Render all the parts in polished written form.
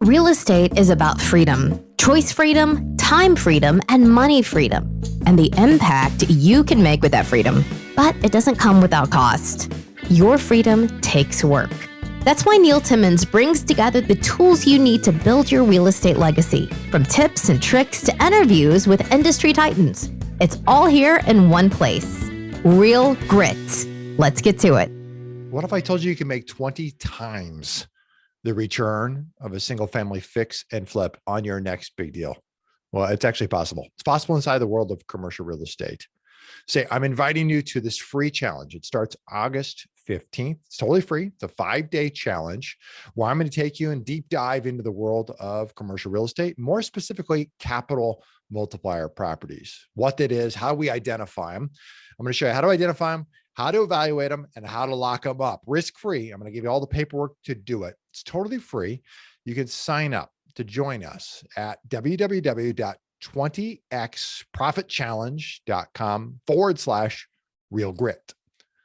Real estate is about freedom, choice freedom, time freedom, and money freedom, and the impact you can make with that freedom. But it doesn't come without cost. Your freedom takes work. That's why Neil Timmins brings together the tools you need to build your real estate legacy, from tips and tricks to interviews with industry titans. It's all here in one place. Real Grit. Let's get to it. What if I told you you can make 20 times the return of a single family fix and flip on your next big deal? Well, it's actually possible. It's possible inside the world of commercial real estate. Say, I'm inviting you to this free challenge. It starts August 15th. It's totally free. It's a 5-day challenge where I'm going to take you and deep dive into the world of commercial real estate, more specifically, capital multiplier properties, what that is, how we identify them. I'm going to show you how to identify them, how to evaluate them, and how to lock them up risk-free. I'm going to give you all the paperwork to do it. It's totally free. You can sign up to join us at www.20xprofitchallenge.com/real grit.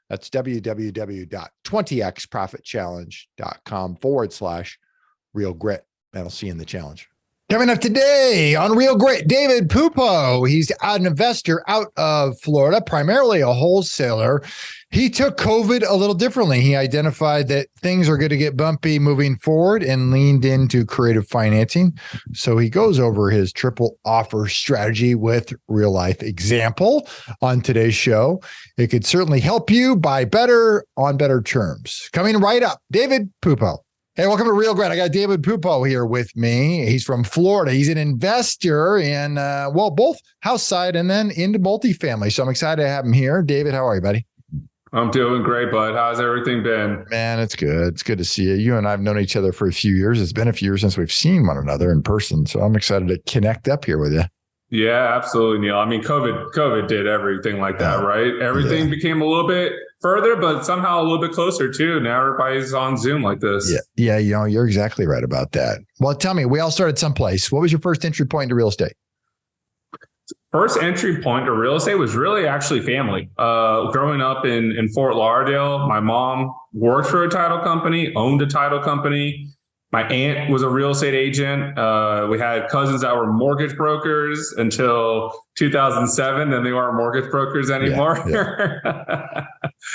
That's www.20xprofitchallenge.com/real grit. And I'll see you in the challenge. Coming up today on Real Grit, David Pupo. He's an investor out of Florida, primarily a wholesaler. He took COVID a little differently. He identified that things are going to get bumpy moving forward and leaned into creative financing. So he goes over his triple offer strategy with real life example on today's show. It could certainly help you buy better on better terms. Coming right up, David Pupo. Hey, welcome to Real Grit. I got David Pupo here with me. He's from Florida. He's an investor in, both house side and then into multifamily. So I'm excited to have him here. David, how are you, buddy? I'm doing great, bud. How's everything been? Man, it's good. It's good to see you. You and I have known each other for a few years. It's been a few years since we've seen one another in person. So I'm excited to connect up here with you. Yeah, absolutely, Neil. I mean, COVID did everything like that, right? Everything became a little bit further, but somehow a little bit closer too. Now everybody's on Zoom like this. Yeah. You're exactly right about that. Well, tell me, we all started someplace. What was your first entry point into real estate? First entry point to real estate was really actually family. Growing up in Fort Lauderdale, my mom worked for a title company, owned a title company. My aunt was a real estate agent. We had cousins that were mortgage brokers until 2007. Then they weren't mortgage brokers anymore.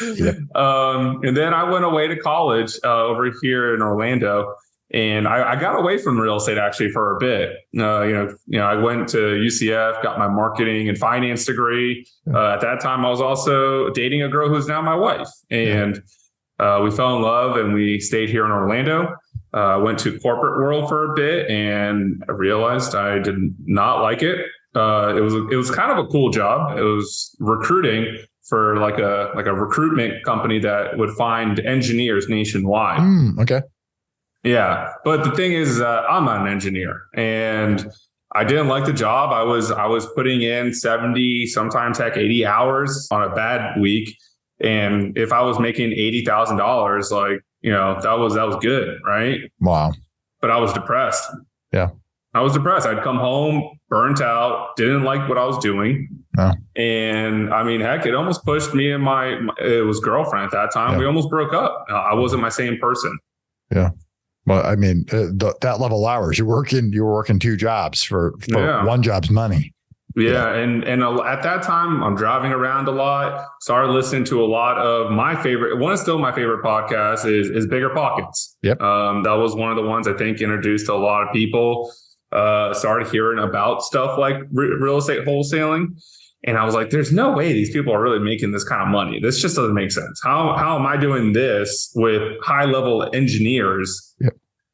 And then I went away to college over here in Orlando, and I got away from real estate actually for a bit. I went to UCF, got my marketing and finance degree. At that time, I was also dating a girl who's now my wife, and we fell in love, and we stayed here in Orlando. Went to corporate world for a bit, and I realized I did not like it. It was kind of a cool job. It was recruiting for like a recruitment company that would find engineers nationwide. Okay. Yeah, but the thing is, I'm not an engineer, and I didn't like the job. I was putting in 70, sometimes 80 hours on a bad week, and if I was making $80,000, that was good, right? Wow. But I was depressed. Yeah. I was depressed. I'd come home, burnt out, didn't like what I was doing. No. And I mean, heck, it almost pushed me and it was girlfriend at that time. Yeah. We almost broke up. I wasn't my same person. Yeah. Well, I mean, that level of hours, you were working 2 jobs for one job's money. Yeah. And at that time, I'm driving around a lot, started listening to a lot of one is still my favorite podcast is Bigger Pockets. Yep. That was one of the ones I think introduced to a lot of people, started hearing about stuff like real estate wholesaling. And I was like, there's no way these people are really making this kind of money. This just doesn't make sense. How am I doing this with high level engineers? Yep.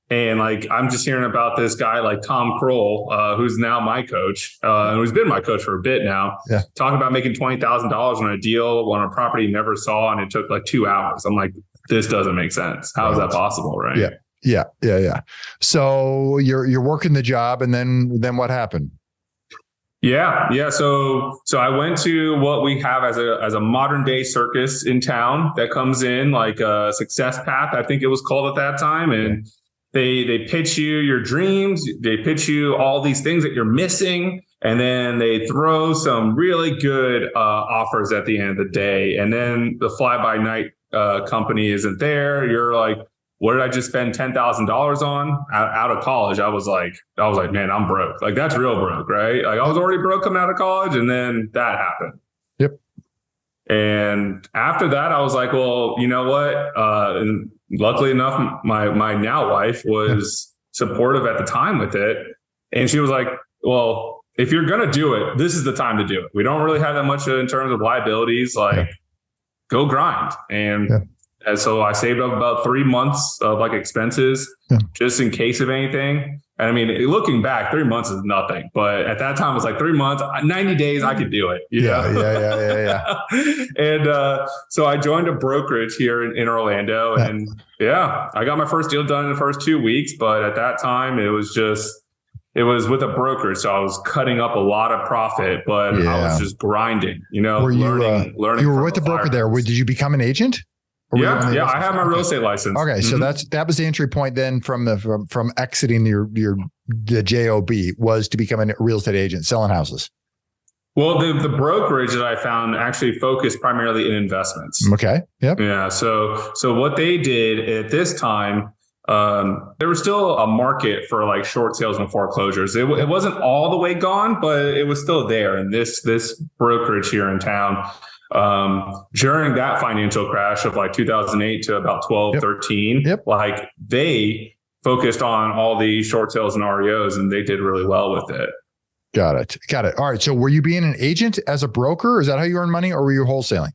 And I'm just hearing about this guy like Tom Kroll, who's now my coach, and who's been my coach for a bit now, talking about making $20,000 on a deal on a property he never saw, and it took 2 hours. I'm like, this doesn't make sense. How is that possible, right? Yeah. So you're working the job, and then what happened? Yeah. So I went to what we have as a modern day circus in town that comes in like a Success Path, I think it was called at that time. And they pitch you your dreams. They pitch you all these things that you're missing. And then they throw some really good offers at the end of the day. And then the fly by night company isn't there. You're like, what did I just spend $10,000 on out of college? I was like, man, I'm broke. Like that's real broke, right? Like I was already broke coming out of college, and then that happened. Yep. And after that, I was like, well, you know what? And luckily enough, my now wife was supportive at the time with it. And she was like, well, if you're going to do it, this is the time to do it. We don't really have that much in terms of liabilities, like go grind. And so I saved up about 3 months of like expenses just in case of anything. And I mean, looking back, 3 months is nothing, but at that time it was like 3 months, 90 days, I could do it. Yeah. And so I joined a brokerage here in Orlando, and I got my first deal done in the first 2 weeks. But at that time it was with a broker. So I was cutting up a lot of profit, but I was just grinding, learning. You were with the broker there. Did you become an agent? Yeah. I have my real estate license. Okay. So that was the entry point then from exiting the JOB was to become a real estate agent, selling houses. Well, the brokerage that I found actually focused primarily in investments. Okay. Yep. Yeah. So what they did at this time, there was still a market for like short sales and foreclosures. It wasn't all the way gone, but it was still there. And this brokerage here in town, during that financial crash of like 2008 to about 12, 13, like they focused on all the short sales and REOs, and they did really well with it. Got it. All right. So were you being an agent as a broker? Is that how you earn money, or were you wholesaling?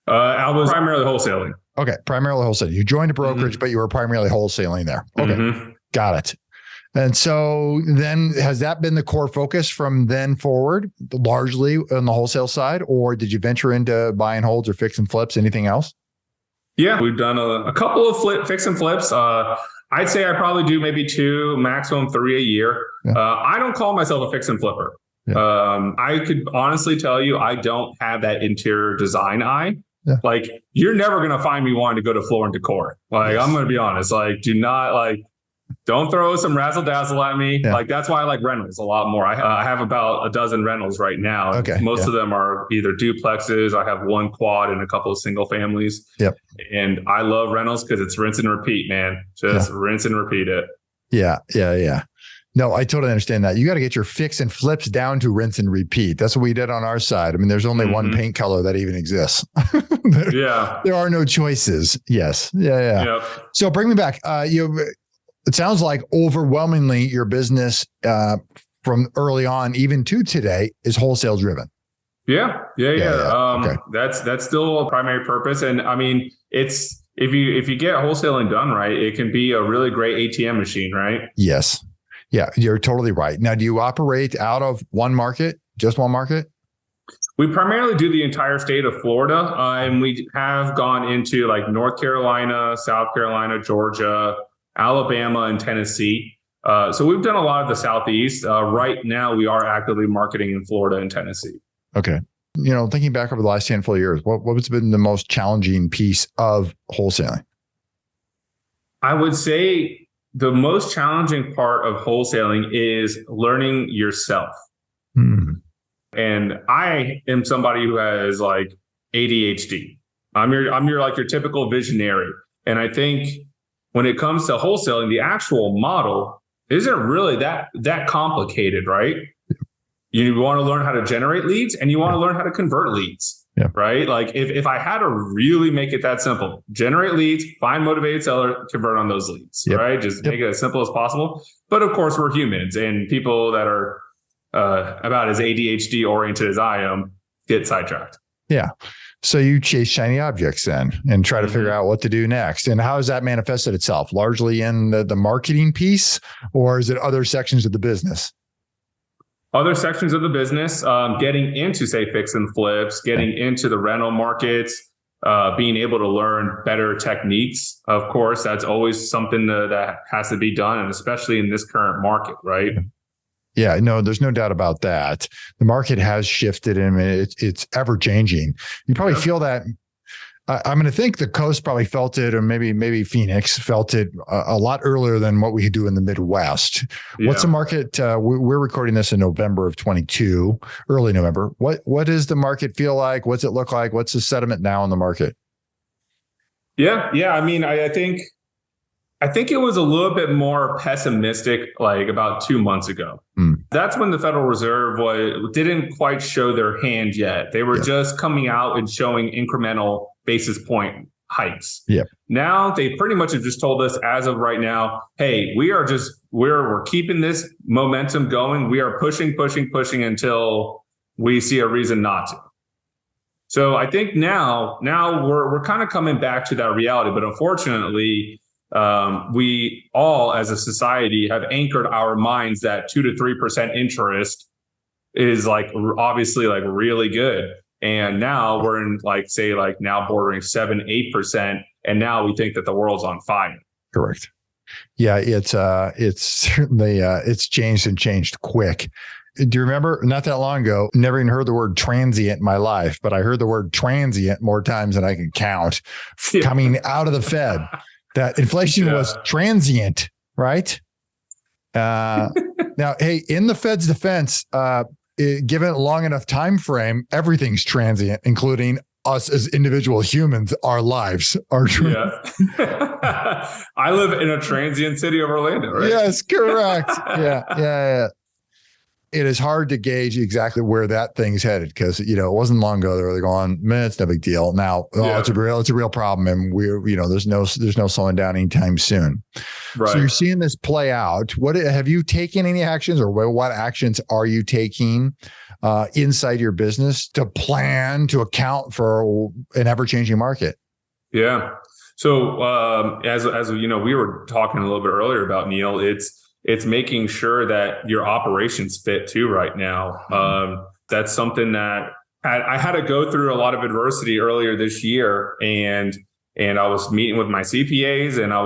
I was primarily wholesaling. Okay. Primarily wholesaling. You joined a brokerage, but you were primarily wholesaling there. Okay. Got it. And so then has that been the core focus from then forward, largely on the wholesale side, or did you venture into buy and holds or fix and flips, anything else? Yeah, we've done a couple of fix and flips. I'd say I probably do maybe 2, maximum 3 a year. I don't call myself a fix and flipper. I could honestly tell you, I don't have that interior design eye. Like you're never going to find me wanting to go to Floor and Decor. Like I'm going to be honest, like don't throw some razzle dazzle at me. Like that's why I like rentals a lot more. I have about a dozen rentals right now. Okay. Most of them are either duplexes. I have one quad and a couple of single families. And I love rentals because it's rinse and repeat, man. Just rinse and repeat it. Yeah. No, I totally understand that. You got to get your fix and flips down to rinse and repeat. That's what we did on our side. I mean, there's only one paint color that even exists. There are no choices. Yes. Yeah. So bring me back. It sounds like overwhelmingly your business from early on, even to today, is wholesale driven. Yeah. Okay. That's still a primary purpose. And I mean, it's if you get wholesaling done right, it can be a really great ATM machine, right? Yes. Yeah, you're totally right. Now, do you operate out of one market, just one market? We primarily do the entire state of Florida, and we have gone into like North Carolina, South Carolina, Georgia, Alabama, and Tennessee. So we've done a lot of the Southeast. Right now, we are actively marketing in Florida and Tennessee. Okay. Thinking back over the last handful of years, what's been the most challenging piece of wholesaling? I would say the most challenging part of wholesaling is learning yourself. And I am somebody who has like ADHD. I'm your typical visionary. And I think when it comes to wholesaling, the actual model isn't really that complicated, right? You want to learn how to generate leads and you want to learn how to convert leads. Right? Like if I had to really make it that simple, generate leads, find motivated seller, convert on those leads, right? Just make it as simple as possible. But of course, we're humans, and people that are about as ADHD oriented as I am get sidetracked. Yeah. So you chase shiny objects then and try to figure out what to do next. And how has that manifested itself? Largely in the marketing piece, or is it other sections of the business? Other sections of the business, getting into, say, fix and flips, getting into the rental markets, being able to learn better techniques. Of course, that's always something that has to be done, and especially in this current market, right? Yeah, no, there's no doubt about that. The market has shifted, and it's ever changing. You probably feel that. I'm going to think the coast probably felt it, or maybe Phoenix felt it a lot earlier than what we do in the Midwest. Yeah. What's the market? We're recording this in November of 22, early November. What does the market feel like? What's it look like? What's the sentiment now in the market? Yeah. I mean, I think I think it was a little bit more pessimistic, like about 2 months ago. That's when the Federal Reserve didn't quite show their hand yet. They were just coming out and showing incremental basis point hikes. Now they pretty much have just told us as of right now, hey, we're keeping this momentum going. We are pushing until we see a reason not to. So I think now we're kind of coming back to that reality, but unfortunately, we all as a society have anchored our minds that 2 to 3% interest is like obviously like really good. And now we're in now bordering 7-8%. And now we think that the world's on fire. Correct. Yeah, it's certainly it's changed quick. Do you remember not that long ago, never even heard the word transient in my life, but I heard the word transient more times than I can count coming out of the Fed. That inflation was transient, right? Now, hey, in the Fed's defense, given a long enough time frame, everything's transient, including us as individual humans. Our lives are transient. Yeah. I live in a transient city of Orlando, right? Yes, correct. Yeah. It is hard to gauge exactly where that thing's headed because, it wasn't long ago they were going, man, it's no big deal. Now, it's a real problem. And there's no slowing down anytime soon. Right. So you're seeing this play out. What have you taken any actions or what actions are you taking inside your business to plan to account for an ever-changing market? Yeah. So as we were talking a little bit earlier about, Neil, it's making sure that your operations fit too right now. That's something that I had to go through a lot of adversity earlier this year, and I was meeting with my CPAs, and I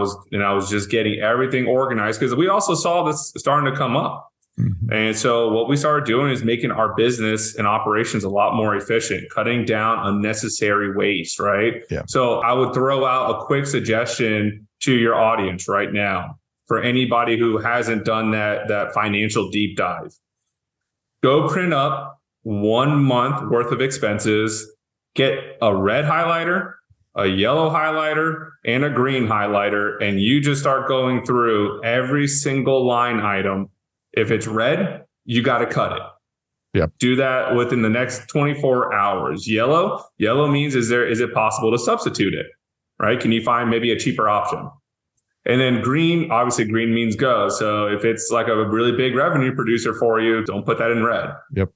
was just getting everything organized because we also saw this starting to come up. Mm-hmm. And so what we started doing is making our business and operations a lot more efficient, cutting down unnecessary waste, right? Yeah. So I would throw out a quick suggestion to your audience right now. For anybody who hasn't done that financial deep dive, go print up 1 month worth of expenses, get a red highlighter, a yellow highlighter, and a green highlighter, and you just start going through every single line item. If it's red, you got to cut it. Yep. Do that within the next 24 hours. Yellow means is it possible to substitute it, right? Can you find maybe a cheaper option? And then green, obviously green means go. So if it's like a really big revenue producer for you, don't put that in red. Yep.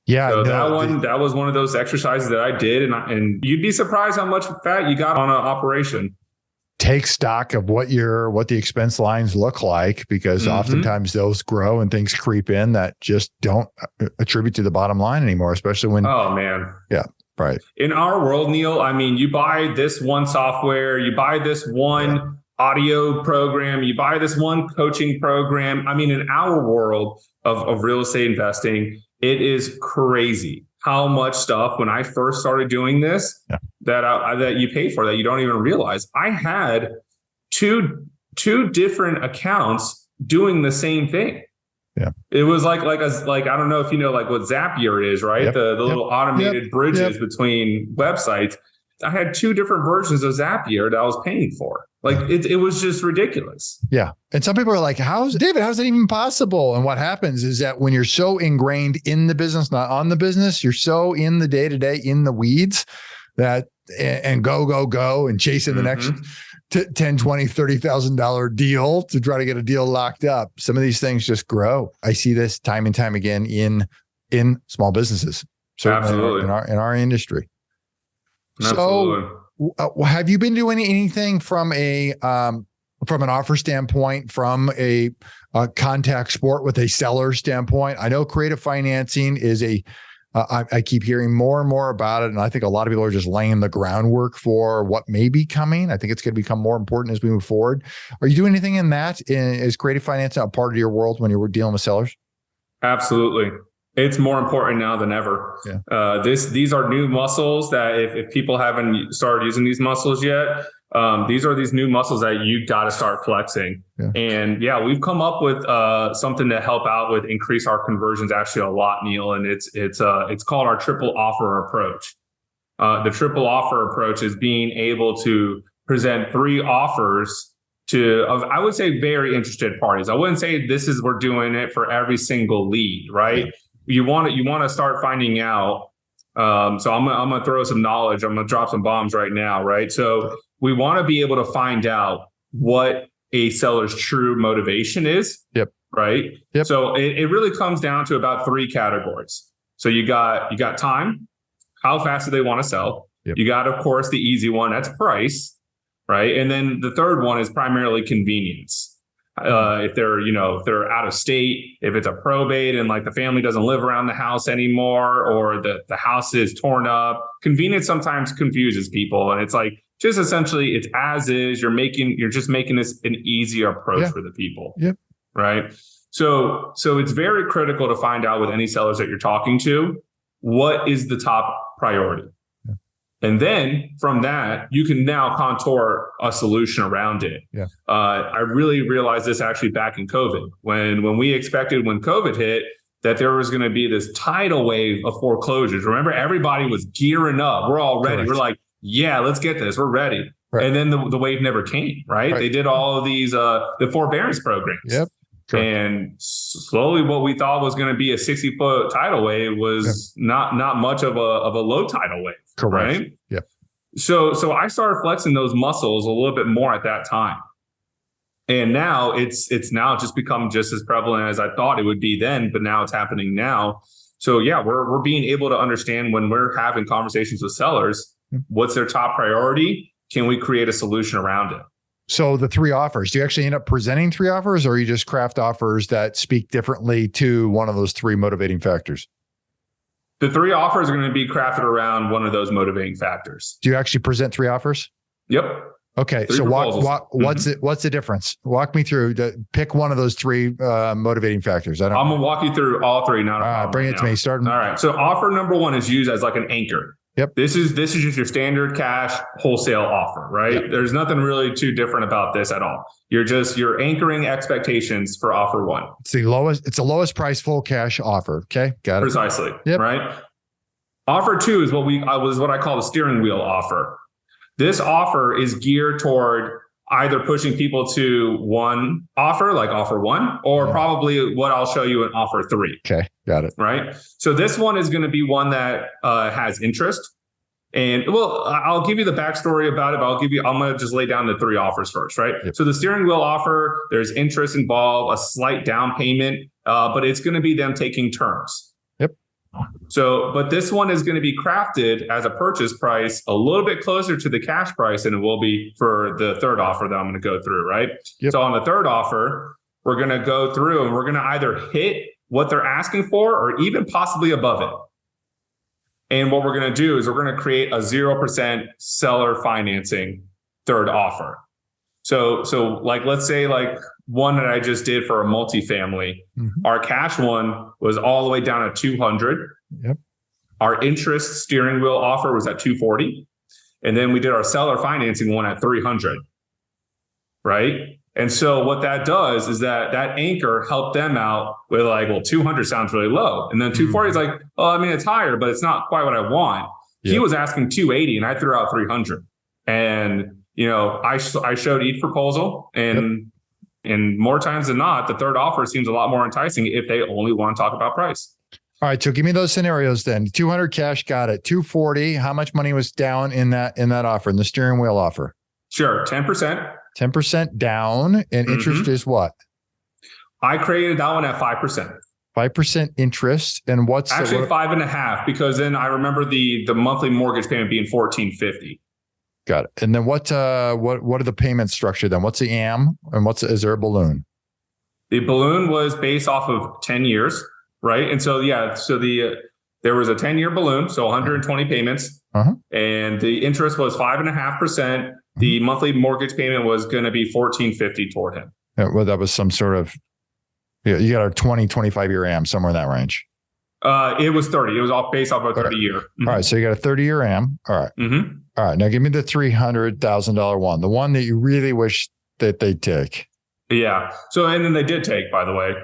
Yeah. So that was one of those exercises that I did. And you'd be surprised how much fat you got on an operation. Take stock of what the expense lines look like, because oftentimes those grow and things creep in that just don't attribute to the bottom line anymore, especially when. Oh, man. Yeah. Right. In our world, Neil, I mean, you buy this one software, you buy this one audio program, you buy this one coaching program. I mean, in our world of real estate investing, it is crazy how much stuff when I first started doing this that you pay for that you don't even realize. I had two different accounts doing the same thing. Yeah, it was like I don't know if you know like what Zapier is, right? Yep. The little automated bridges between websites. I had 2 different versions of Zapier that I was paying for. Like it was just ridiculous. Yeah, and some people are like, how's that even possible? And what happens is that when you're so ingrained in the business, not on the business, you're so in the day to day, in the weeds, that and go and chasing the next $10, $20, $30,000 deal to try to get a deal locked up. Some of these things just grow. I see this time and time again in small businesses. Absolutely. In our industry. Absolutely. So have you been doing anything from an offer standpoint, from a contact sport with a seller standpoint? I know creative financing is I keep hearing more and more about it. And I think a lot of people are just laying the groundwork for what may be coming. I think it's going to become more important as we move forward. Are you doing anything in that? Is creative finance a part of your world when you're dealing with sellers? Absolutely. It's more important now than ever. Yeah. These are new muscles that if people haven't started using these muscles yet, these are these new muscles that you got to start flexing. Yeah. And we've come up with something to help out with increase our conversions actually a lot, Neil. And it's called our triple offer approach. The triple offer approach is being able to present 3 offers I would say very interested parties. I wouldn't say we're doing it for every single lead, right? Yeah. You want to start finding out. So I'm gonna throw some knowledge. I'm gonna drop some bombs right now, right? So we want to be able to find out what a seller's true motivation is. Yep. Right. Yep. So it really comes down to about 3 categories. So you got time. How fast do they want to sell? Yep. You got, of course, the easy one. That's price. Right. And then the third one is primarily convenience. If they're out of state, if it's a probate and like the family doesn't live around the house anymore, or the house is torn up, convenience sometimes confuses people. And it's like, just essentially it's as is, you're just making this an easier approach for the people. Yep. Right. So it's very critical to find out with any sellers that you're talking to, what is the top priority? And then from that, you can now contour a solution around it. Yeah. I really realized this actually back in COVID, when we expected when COVID hit that there was going to be this tidal wave of foreclosures. Remember, everybody was gearing up. We're all ready. Correct. We're like, yeah, let's get this. We're ready. Right. And then the wave never came, right? They did all of these, the forbearance programs. Yep. Correct. And slowly what we thought was going to be a 60-foot tidal wave was not much of a low tidal wave. Correct. Right? Yeah. So I started flexing those muscles a little bit more at that time. And now it's now just become just as prevalent as I thought it would be then, but now it's happening now. So yeah, we're being able to understand when we're having conversations with sellers, what's their top priority? Can we create a solution around it? So the 3 offers, do you actually end up presenting 3 offers, or you just craft offers that speak differently to one of those 3 motivating factors? The 3 offers are going to be crafted around one of those motivating factors. Do you actually present 3 offers? Yep. Okay. 3 so proposals. What's the difference? Walk me through pick one of those 3 motivating factors. I'm going to walk you through all 3. Not a problem. Bring it to me. Start. All right. So offer number 1 is used as like an anchor. Yep. This is just your standard cash wholesale offer, right? Yep. There's nothing really too different about this at all. You're anchoring expectations for offer 1. It's the lowest price full cash offer. Okay. Got it. Precisely. Yep. Right. Offer 2 is what I call the steering wheel offer. This offer is geared toward either pushing people to one offer, like offer 1, or probably what I'll show you in offer 3. Okay. Got it. Right. So this one is going to be one that has interest. And I'll give you the backstory about it, but I'm going to just lay down the 3 offers first. Right. Yep. So the steering wheel offer, there's interest involved, a slight down payment, but it's going to be them taking terms. So, but this one is going to be crafted as a purchase price a little bit closer to the cash price than it will be for the 3rd offer that I'm going to go through, right? Yep. So on the 3rd offer, we're going to go through and we're going to either hit what they're asking for or even possibly above it. And what we're going to do is we're going to create a 0% seller financing 3rd offer. So like, let's say like one that I just did for a multifamily, our cash one was all the way down at 200. Yep. Our interest steering wheel offer was at 240. And then we did our seller financing one at 300. Right. And so what that does is that anchor helped them out with like, well, 200 sounds really low. And then 240 is like, oh, I mean, it's higher, but it's not quite what I want. Yep. He was asking 280 and I threw out 300. And, I showed each proposal and more times than not, the 3rd offer seems a lot more enticing if they only want to talk about price. All right. So give me those scenarios then. 200 cash, got it. 240. How much money was down in that offer, in the steering wheel offer? Sure. 10%. 10% down, and interest is what? I created that one at 5%. 5% interest. And what's actually 5.5, because then I remember the monthly mortgage payment being $1,450. Got it. And then what are the payments structure then? What's the AM and is there a balloon? The balloon was based off of 10 years, right? And so, there was a 10-year balloon, so 120 payments, and the interest was 5.5%. The monthly mortgage payment was going to be $1,450 toward him. Yeah, well, that was some sort of, you got a 25-year AM, somewhere in that range. It was 30. It was all based off of a 30-year. All right. So you got a 30-year AM. All right. All right. Now give me the $300,000 one, the one that you really wish that they'd take. Yeah. So, and then they did take, by the way.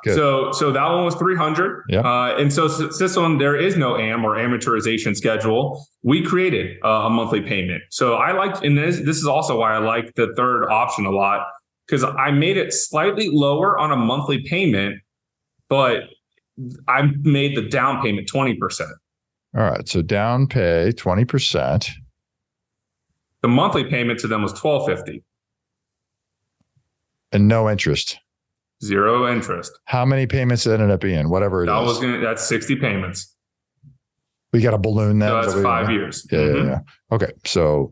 Good. So that one was 300. Yep. And so this one, there is no or amortization schedule. We created a monthly payment. So I liked, and this is also why I like the third option a lot, because I made it slightly lower on a monthly payment, but I made the down payment 20%. All right. So down pay 20%. The monthly payment to them was $1,250. And no interest. Zero interest. How many payments it ended up being? Whatever it is. That's 60 payments. We got a balloon then. So that's 5 years. Yeah. Okay. So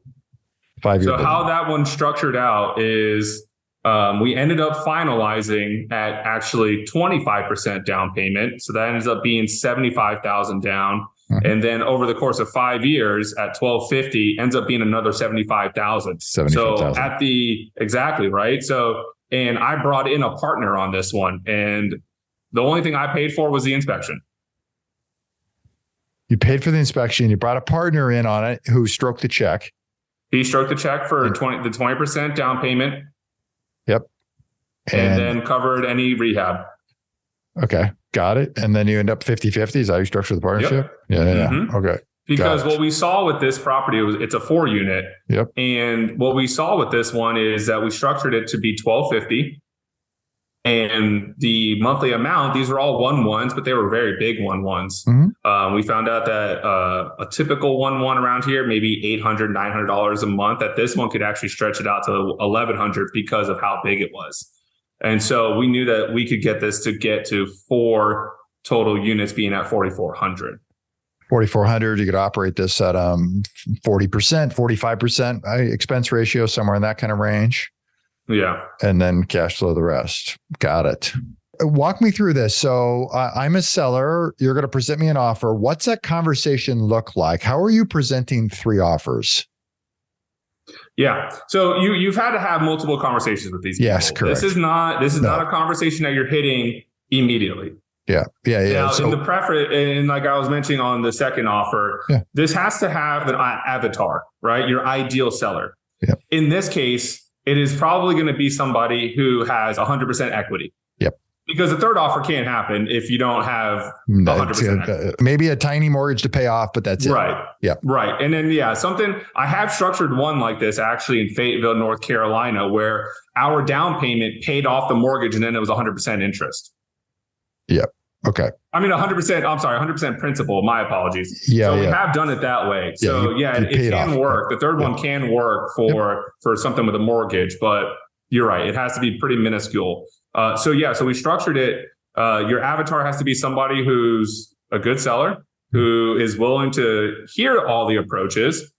5 years. So how that one structured out is we ended up finalizing at actually 25% down payment. So that ends up being 75,000 down. Mm-hmm. And then over the course of 5 years at $1,250 ends up being another 75,000. So exactly right. So, and I brought in a partner on this one, and the only thing I paid for was the inspection. You paid for the inspection. You brought a partner in on it who stroked the check. He stroked the check for the 20% down payment. Yep. And then covered any rehab. Okay. Got it. And then you end up 50-50. Is that how you structure the partnership? Yep. Yeah. Mm-hmm. Okay. Because what we saw with this property it's a 4-unit. Yep. And what we saw with this one is that we structured it to be $1,250. And the monthly amount, these were all 1-1s, but they were very big 1-1s. Mm-hmm. We found out that a typical 1-1 around here, maybe $800, $900 a month, that this one could actually stretch it out to $1,100 because of how big it was. And so we knew that we could get this to get to 4 total units being at 4,400. 4,400, you could operate this at 40%, 45% expense ratio, somewhere in that kind of range. Yeah. And then cash flow the rest. Got it. Walk me through this. So I'm a seller. You're going to present me an offer. What's that conversation look like? How are you presenting 3 offers? Yeah. So you've had to have multiple conversations with these people. Yes, correct. This is not a conversation that you're hitting immediately. Yeah. Now, in the preference, and like I was mentioning on the second offer, this has to have an avatar, right? Your ideal seller. Yeah. In this case, it is probably going to be somebody who has 100% equity. Yep. Because the third offer can't happen if you don't have 100% equity. Maybe a tiny mortgage to pay off, but that's it. Right. Yeah. Right. And then, I have structured one like this actually in Fayetteville, North Carolina, where our down payment paid off the mortgage and then it was 100% interest. Yep. Okay. I mean, 100% principal. My apologies. Yeah. So we have done it that way. So it can work. The third one can work for something with a mortgage, but you're right. It has to be pretty minuscule. So we structured it. Your avatar has to be somebody who's a good seller, who is willing to hear all the approaches.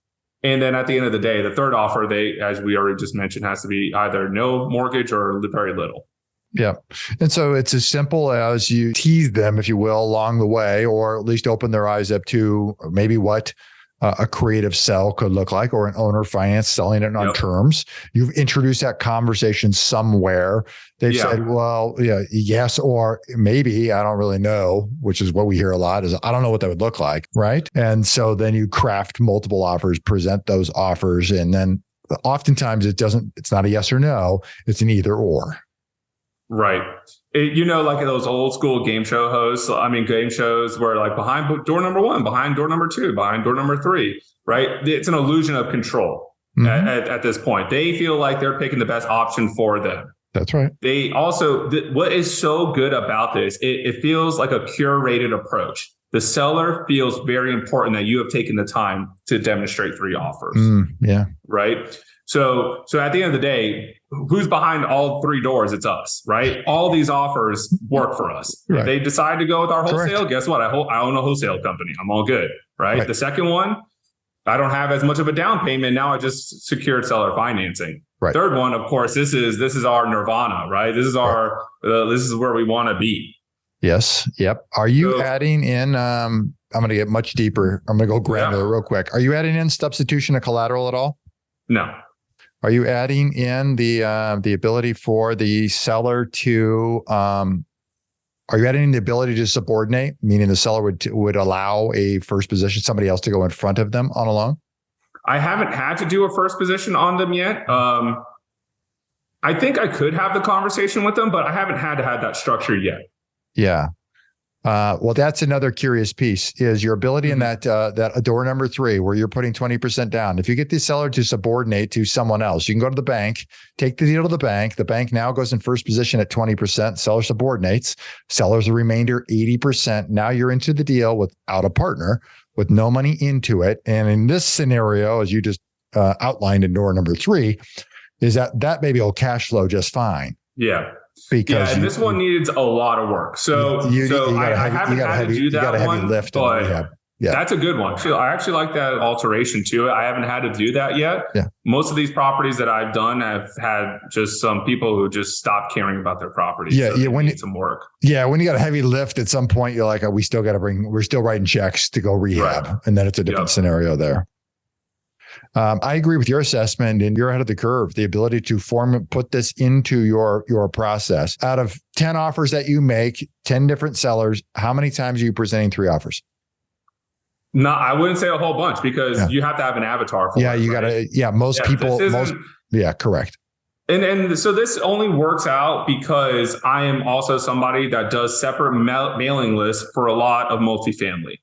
And then at the end of the day, the third offer, as we already just mentioned, has to be either no mortgage or very little. Yeah. And so it's as simple as you tease them, if you will, along the way, or at least open their eyes up to maybe what a creative sell could look like, or an owner finance selling it on terms. You've introduced that conversation somewhere. They've said, well, yes, or maybe, I don't really know, which is what we hear a lot is, I don't know what that would look like. Right. And so then you craft multiple offers, present those offers. And then oftentimes it's not a yes or no, it's an either or. Right. Like those old school game show hosts, game shows where like behind door number 1, behind door number 2, behind door number 3, right? It's an illusion of control at this point. They feel like they're picking the best option for them. That's right. They also, what is so good about this, it feels like a curated approach. The seller feels very important that you have taken the time to demonstrate 3 offers. Right. So at the end of the day, who's behind all 3 doors? It's us, right? All these offers work for us. Right. If they decide to go with our wholesale, guess what? I own a wholesale company. I'm all good, right? The second one, I don't have as much of a down payment. Now I just secured seller financing. Right. Third one, of course, this is our nirvana, right? This is this is where we want to be. Yes. Yep. Are you adding in? I'm going to get much deeper. I'm going to go granular real quick. Are you adding in substitution of collateral at all? No. Are you adding in the ability for the seller to? Are you adding in the ability to subordinate, meaning the seller would allow a first position, somebody else to go in front of them on a loan? I haven't had to do a first position on them yet. I think I could have the conversation with them, but I haven't had to have that structure yet. Yeah. Well, that's another curious piece is your ability in that door number 3, where you're putting 20% down. If you get the seller to subordinate to someone else, you can go to the bank, take the deal to the bank. The bank now goes in first position at 20%. Seller subordinates. Seller's the remainder 80%. Now you're into the deal without a partner, with no money into it. And in this scenario, as you just outlined in door number 3, is that baby will cash flow just fine. Yeah. Because and this one needs a lot of work. So I haven't had to do that one, lift but that's a good one. I actually like that alteration to it. I haven't had to do that yet. Yeah. Most of these properties that I've done have had just some people who just stopped caring about their property. Yeah. So when need some work. Yeah. When you got a heavy lift at some point, you're like, we're still writing checks to go rehab. Right. And then it's a different scenario there. I agree with your assessment, and you're ahead of the curve. The ability to put this into your process. Out of 10 offers that you make, 10 different sellers, how many times are you presenting 3 offers? No, I wouldn't say a whole bunch, because you have to have an avatar for it. You gotta. Yeah, most people. Correct. And so this only works out because I am also somebody that does separate mailing lists for a lot of multifamily.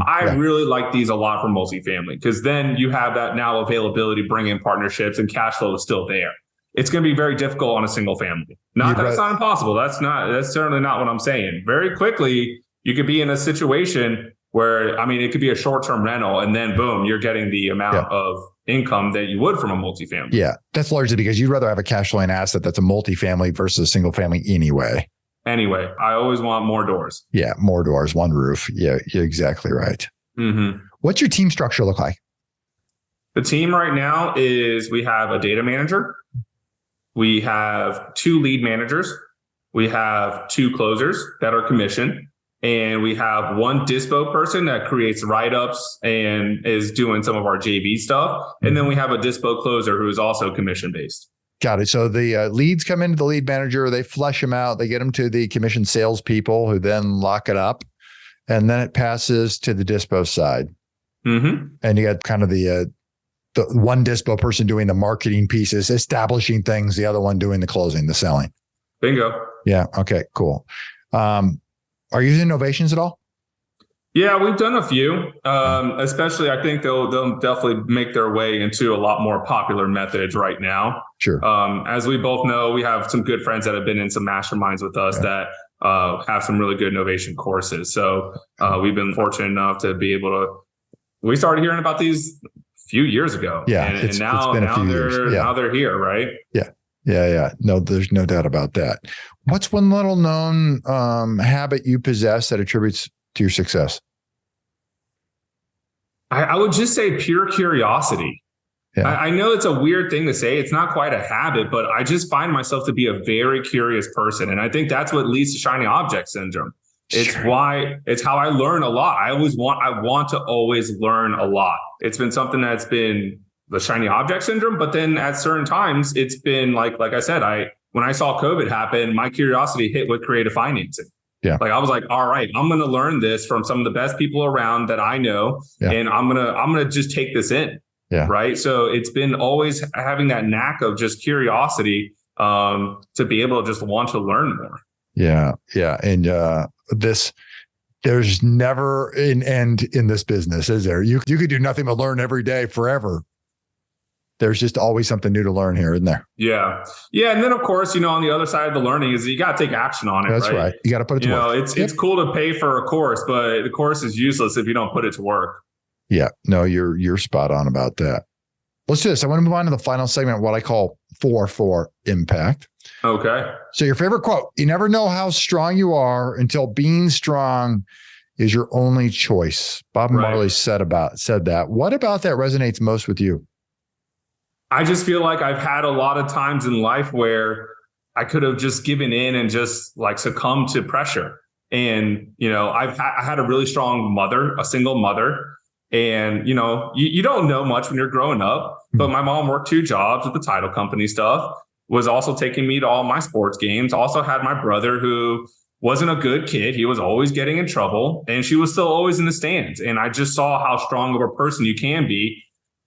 I really like these a lot for multifamily, because then you have that now availability, bring in partnerships, and cash flow is still there. It's going to be very difficult on a single family. Not that it's not impossible. That's certainly not what I'm saying. Very quickly, you could be in a situation where, it could be a short-term rental, and then boom, you're getting the amount of income that you would from a multifamily. Yeah, that's largely because you'd rather have a cash flowing asset that's a multifamily versus a single family anyway. Anyway, I always want more doors. Yeah, more doors, one roof. Yeah, you're exactly right. Mm-hmm. What's your team structure look like? The team right now is we have a data manager. We have 2 lead managers. We have 2 closers that are commissioned. And we have 1 dispo person that creates write-ups and is doing some of our JV stuff. And then we have a dispo closer who is also commission-based. Got it. So the leads come into the lead manager, they flush them out, they get them to the commission salespeople who then lock it up, and then it passes to the dispo side. Mm-hmm. And you got kind of the one dispo person doing the marketing pieces, establishing things, the other one doing the closing, the selling. Bingo. Yeah. Okay, cool. Are you using innovations at all? Yeah, we've done a few, especially I think they'll definitely make their way into a lot more popular methods right now. Sure. As we both know, we have some good friends that have been in some masterminds with us that have some really good innovation courses. So we've been fortunate enough to be able to, we started hearing about these a few years ago. Yeah. And now they're here, right? Yeah. Yeah. No, there's no doubt about that. What's one little known habit you possess that attributes to your success? I would just say pure curiosity. Yeah. I know it's a weird thing to say. It's not quite a habit, but I just find myself to be a very curious person. And I think that's what leads to shiny object syndrome. It's how I learn a lot. I want to always learn a lot. It's been something that's been the shiny object syndrome, but then at certain times it's been like I said, when I saw COVID happen, my curiosity hit with creative financing. Yeah. Like I was like, all right, I'm going to learn this from some of the best people around that I know. Yeah. And I'm going to just take this in. Yeah. Right. So it's been always having that knack of just curiosity to be able to just want to learn more. Yeah. Yeah. And there's never an end in this business, is there? You could do nothing but learn every day forever. There's just always something new to learn here, isn't there? Yeah. Yeah. And then, of course, on the other side of the learning is you got to take action on it. That's right. You got to put it to work. It's cool to pay for a course, but the course is useless if you don't put it to work. Yeah. No, you're spot on about that. Let's do this. I want to move on to the final segment, what I call 4 impact. Okay. So your favorite quote: "You never know how strong you are until being strong is your only choice." Bob Marley said that. What about that resonates most with you? I just feel like I've had a lot of times in life where I could have just given in and just like succumbed to pressure. And, I had a really strong mother, a single mother. And, you don't know much when you're growing up, but my mom worked 2 jobs with the title company stuff, was also taking me to all my sports games, also had my brother who wasn't a good kid. He was always getting in trouble and she was still always in the stands. And I just saw how strong of a person you can be.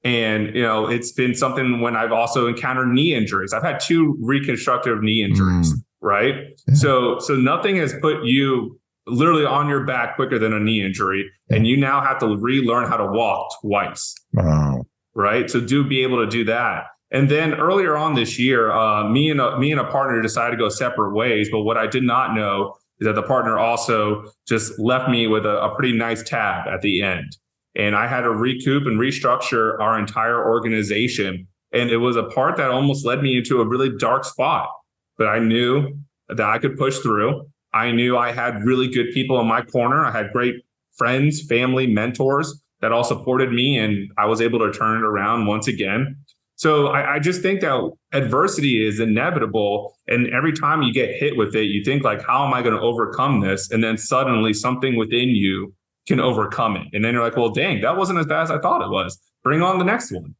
And, it's been something when I've also encountered knee injuries. I've had 2 reconstructive knee injuries, right? Yeah. So nothing has put you literally on your back quicker than a knee injury. Yeah. And you now have to relearn how to walk twice. Wow. Right. So be able to do that. And then earlier on this year, me and a partner decided to go separate ways. But what I did not know is that the partner also just left me with a pretty nice tab at the end. And I had to recoup and restructure our entire organization. And it was a part that almost led me into a really dark spot. But I knew that I could push through. I knew I had really good people in my corner. I had great friends, family, mentors that all supported me. And I was able to turn it around once again. So I just think that adversity is inevitable. And every time you get hit with it, you think like, how am I going to overcome this? And then suddenly something within you can overcome it. And then you're like, well, dang, that wasn't as bad as I thought it was. Bring on the next one.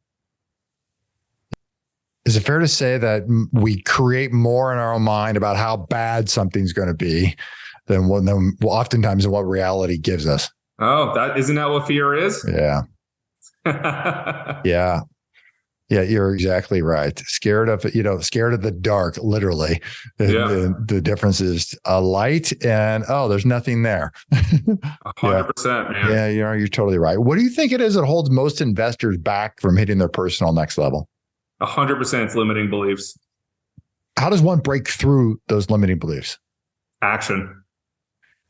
Is it fair to say that we create more in our own mind about how bad something's going to be than oftentimes what reality gives us? Oh, isn't that what fear is? Yeah. Yeah. Yeah, you're exactly right. Scared of the dark, literally. The difference is a light and, there's nothing there. 100%, man. Yeah, you're totally right. What do you think it is that holds most investors back from hitting their personal next level? 100% it's limiting beliefs. How does one break through those limiting beliefs? Action.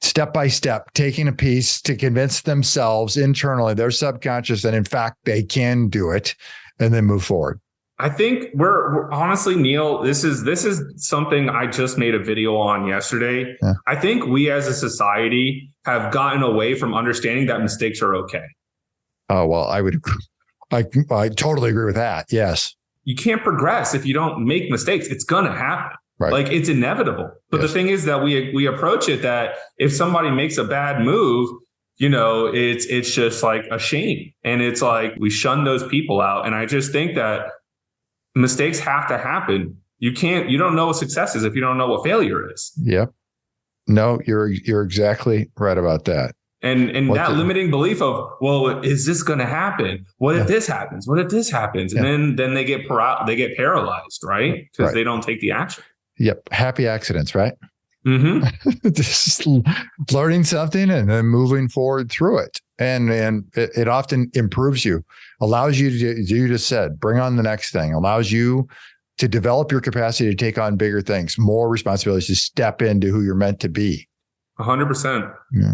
Step by step, taking a piece to convince themselves internally, their subconscious, that in fact they can do it, and then move forward. I think we're honestly, Neil, this is something I just made a video on yesterday. Yeah. I think we as a society have gotten away from understanding that mistakes are okay. Oh, well, I totally agree with that. Yes. You can't progress if you don't make mistakes. It's going to happen. Right. Like it's inevitable. But yes. The thing is that we approach it that if somebody makes a bad move, it's just like a shame. And it's like we shun those people out. And I just think that mistakes have to happen. You don't know what success is if you don't know what failure is. Yep. No, you're exactly right about that. And limiting belief of, well, is this going to happen? What if this happens? What if this happens? And then they get paralyzed, right? Because they don't take the action. Yep. Happy accidents, right? Mm-hmm. Just learning something and then moving forward through it. And it often improves you, allows you to, you just said, bring on the next thing, allows you to develop your capacity to take on bigger things, more responsibilities, to step into who you're meant to be. 100%. Yeah.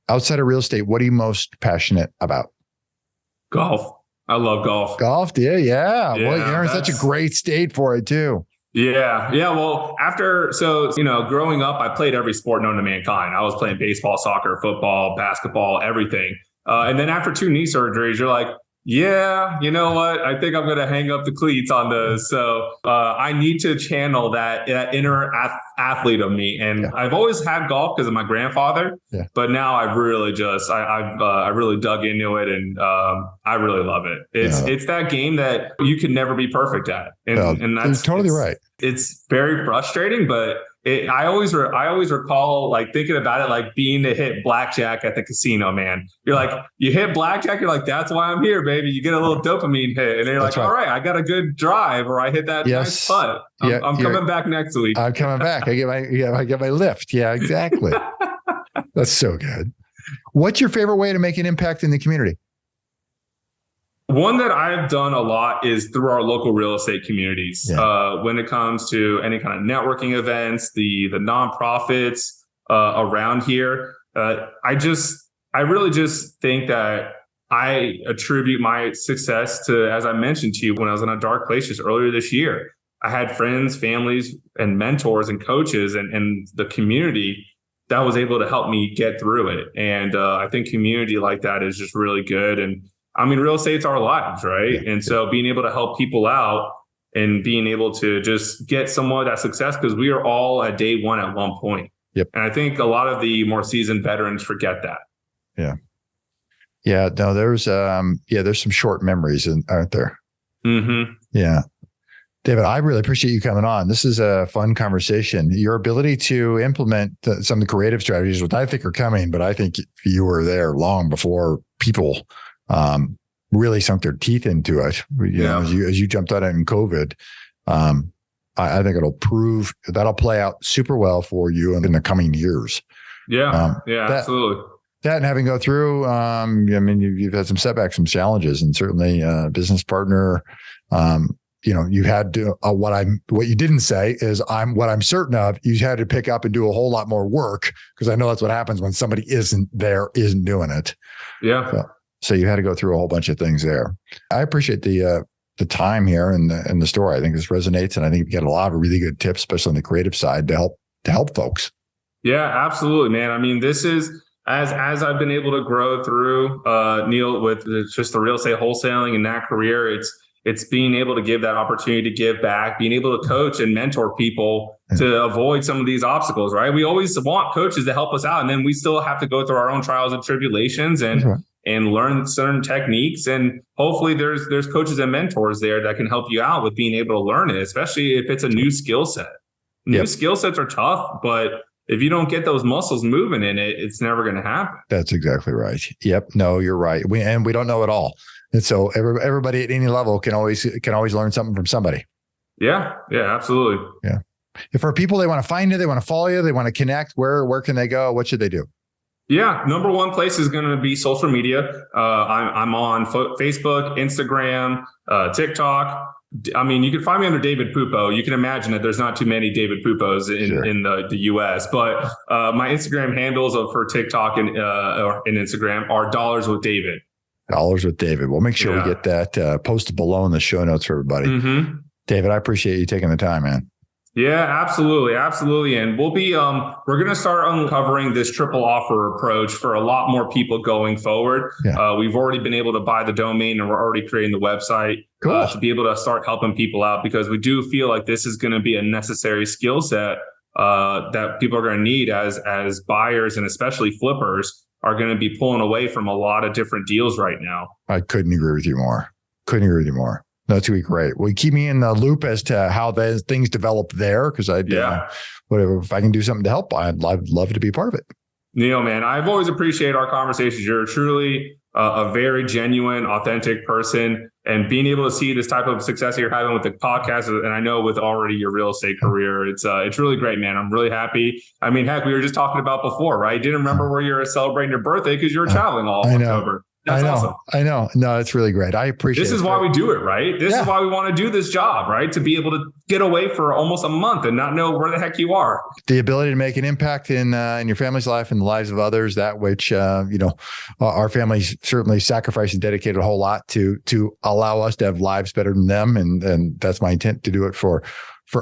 Outside of real estate, what are you most passionate about? Golf. I love golf. Golf, yeah. Well, you're in such a great state for it too. Yeah. Well, growing up, I played every sport known to mankind. I was playing baseball, soccer, football, basketball, everything. And then after 2 knee surgeries, you're like, yeah, you know what? I think I'm going to hang up the cleats on those. So I need to channel that inner athlete of me. And I've always had golf because of my grandfather. Yeah. But now I've really I really dug into it, and I really love it. It's that game that you can never be perfect at. And that's totally right. It's very frustrating, but I always recall like thinking about it like being to hit blackjack at the casino, man. You're like, you hit blackjack, you're like, that's why I'm here, baby. You get a little dopamine hit. And you're like, all right, I got a good drive, or I hit that nice putt. I'm coming back next week. I'm coming back. I get my lift. Yeah, exactly. That's so good. What's your favorite way to make an impact in the community? One that I've done a lot is through our local real estate communities. Yeah. When it comes to any kind of networking events, the nonprofits around here, I really just think that I attribute my success to, as I mentioned to you, when I was in a dark place just earlier this year. I had friends, families, and mentors and coaches and the community that was able to help me get through it. And I think community like that is just really good. And I mean, real estate's our lives, right? Yeah. And so being able to help people out and being able to just get somewhat of that success, because we are all at day one at one point. Yep. And I think a lot of the more seasoned veterans forget that. Yeah. Yeah. No, there's some short memories, aren't there? Mm-hmm. Yeah. David, I really appreciate you coming on. This is a fun conversation. Your ability to implement some of the creative strategies, which I think are coming, but I think you were there long before people really sunk their teeth into it. You know, as you jumped on it in COVID, I think that'll play out super well for you in the coming years. Absolutely. That and having go through, I mean, you've had some setbacks, some challenges, and certainly business partner. You had to, what you didn't say is what I'm certain of, you had to pick up and do a whole lot more work, because I know that's what happens when somebody isn't doing it. Yeah. So you had to go through a whole bunch of things there. I appreciate the time here and the story. I think this resonates, and I think you get a lot of really good tips, especially on the creative side, to help folks. Yeah, absolutely, man. I mean, this is as I've been able to grow through, Neil, with just the real estate wholesaling and that career. It's being able to give that opportunity to give back, being able to coach and mentor people to avoid some of these obstacles, right? We always want coaches to help us out, and then we still have to go through our own trials and tribulations and learn certain techniques. And hopefully there's coaches and mentors there that can help you out with being able to learn it, especially if it's a new skill set. New skill sets are tough, but if you don't get those muscles moving in it, it's never going to happen. That's exactly right. Yep. No, you're right. We don't know it all. And so everybody at any level can always learn something from somebody. Yeah, absolutely. Yeah. If for people, they want to find you, they want to follow you, they want to connect, where can they go? What should they do? Yeah. Number one place is going to be social media. I'm on Facebook, Instagram, TikTok. I mean, you can find me under David Pupo. You can imagine that there's not too many David Pupos in the US, but my Instagram handles for TikTok and Instagram are Dollars with David. Dollars with David. We'll make sure we get that posted below in the show notes for everybody. Mm-hmm. David, I appreciate you taking the time, man. Yeah, absolutely. And we'll be, we're going to start uncovering this triple offer approach for a lot more people going forward. Yeah. We've already been able to buy the domain, and we're already creating the website to be able to start helping people out, because we do feel like this is going to be a necessary skill set that people are going to need as buyers, and especially flippers are going to be pulling away from a lot of different deals right now. I couldn't agree with you more. No, it's going to be great. Well, keep me in the loop as to how those things develop there, because whatever, if I can do something to help, I'd love to be part of it. Neil, man, I've always appreciated our conversations. You're truly a very genuine, authentic person, and being able to see this type of success that you're having with the podcast, and I know with already your real estate career, it's really great, man. I'm really happy. I mean, heck, we were just talking about before, right? Didn't remember where you were celebrating your birthday because you were traveling all October. That's awesome. I know. No, it's really great. I appreciate it. This is why we do it, right? This is why we want to do this job, right? To be able to get away for almost a month and not know where the heck you are. The ability to make an impact in your family's life and the lives of others, that which, our families certainly sacrificed and dedicated a whole lot to allow us to have lives better than them. And that's my intent, to do it for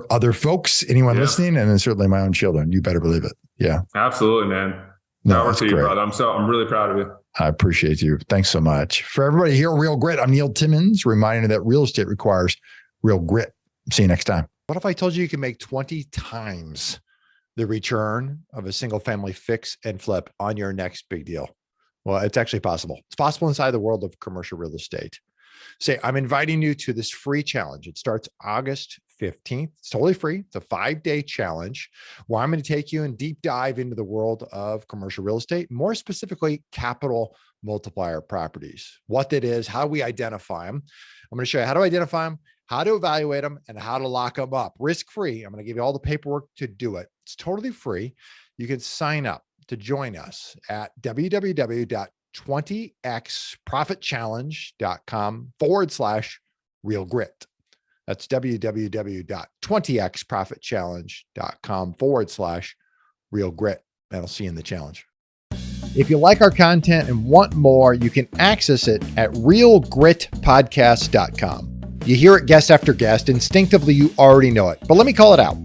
other folks, anyone listening, and then certainly my own children. You better believe it. Yeah. Absolutely, man. Power to you, brother. I'm really proud of you. I appreciate you. Thanks so much. For everybody here, Real Grit, I'm Neil Timmins, reminding you that real estate requires real grit. See you next time. What if I told you can make 20 times the return of a single family fix and flip on your next big deal? Well, it's actually possible. It's possible inside the world of commercial real estate. Say, I'm inviting you to this free challenge. It starts August 15th. It's totally free. It's a 5-day challenge where I'm going to take you and deep dive into the world of commercial real estate, more specifically, capital multiplier properties, what that is, how we identify them. I'm going to show you how to identify them, how to evaluate them, and how to lock them up risk-free. I'm going to give you all the paperwork to do it. It's totally free. You can sign up to join us at www.20xprofitchallenge.com/real grit. That's www.20xprofitchallenge.com/real grit. And I'll see you in the challenge. If you like our content and want more, you can access it at realgritpodcast.com. You hear it guest after guest. Instinctively, you already know it. But let me call it out.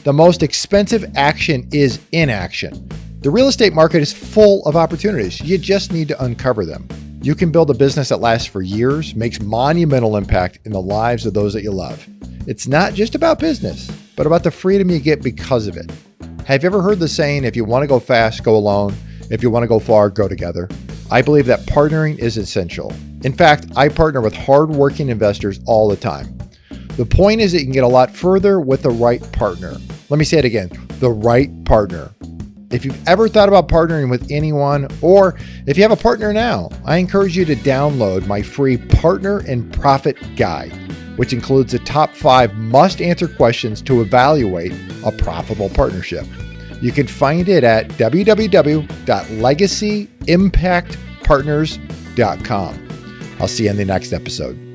The most expensive action is inaction. The real estate market is full of opportunities. You just need to uncover them. You can build a business that lasts for years, makes monumental impact in the lives of those that you love. It's not just about business, but about the freedom you get because of it. Have you ever heard the saying, if you want to go fast, go alone. If you want to go far, go together. I believe that partnering is essential. In fact, I partner with hardworking investors all the time. The point is that you can get a lot further with the right partner. Let me say it again, the right partner. If you've ever thought about partnering with anyone, or if you have a partner now, I encourage you to download my free Partner and Profit Guide, which includes the top 5 must-answer questions to evaluate a profitable partnership. You can find it at www.legacyimpactpartners.com. I'll see you in the next episode.